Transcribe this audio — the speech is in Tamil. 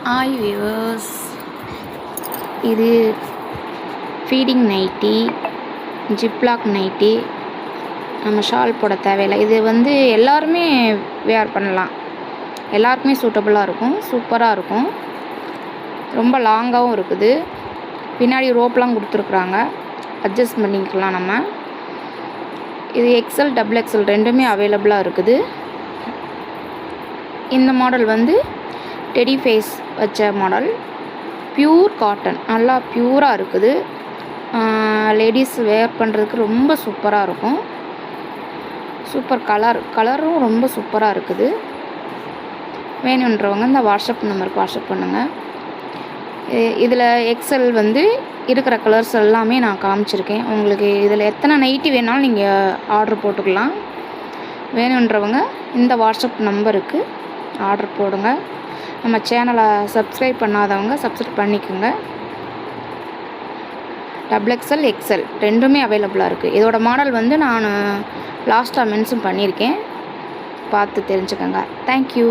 ஹாய் வியூவர்ஸ், இது ஃபீடிங் நைட்டி, ஜிப்லாக் நைட்டி. நம்ம ஷால் போட தேவையில்லை. இது வந்து எல்லாருமே வேர் பண்ணலாம், எல்லாருக்குமே சூட்டபுளாக இருக்கும், சூப்பராக இருக்கும். ரொம்ப லாங்காகவும் இருக்குது. பின்னாடி ரோப்லாம் கொடுத்துருக்குறாங்க, அட்ஜஸ்ட் பண்ணிக்கலாம் நம்ம. இது எக்ஸல் டபுள் எக்ஸல் ரெண்டுமே அவைலபிளாக இருக்குது. இந்த மாடல் வந்து டெடி ஃபேஸ் வச்ச மாடல், பியூர் காட்டன், நல்லா பியூராக இருக்குது. லேடிஸ் வேர் பண்ணுறதுக்கு ரொம்ப சூப்பராக இருக்கும். சூப்பர் கலரும் ரொம்ப சூப்பராக இருக்குது. வேணுன்றவங்க இந்த வாட்ஸ்அப் நம்பருக்கு வாட்ஸ்அப் பண்ணுங்கள். இதில் எக்ஸல் வந்து இருக்கிற கலர்ஸ் எல்லாமே நான் காமிச்சிருக்கேன். உங்களுக்கு இதில் எத்தனை நைட்டி வேணாலும் நீங்கள் ஆர்டர் போட்டுக்கலாம். வேணுன்றவங்க இந்த வாட்ஸ்அப் நம்பருக்கு ஆர்டர் போடுங்க. நம்ம சேனலை சப்ஸ்கிரைப் பண்ணாதவங்க சப்ஸ்கிரைப் பண்ணிக்கோங்க. டபுள் எக்ஸல் எக்ஸல் ரெண்டுமே அவைலபிளாக இருக்குது. இதோட மாடல் வந்து நான் லாஸ்ட்டாக மென்ஷன் பண்ணியிருக்கேன், பார்த்து தெரிஞ்சுக்கோங்க. தேங்க்யூ.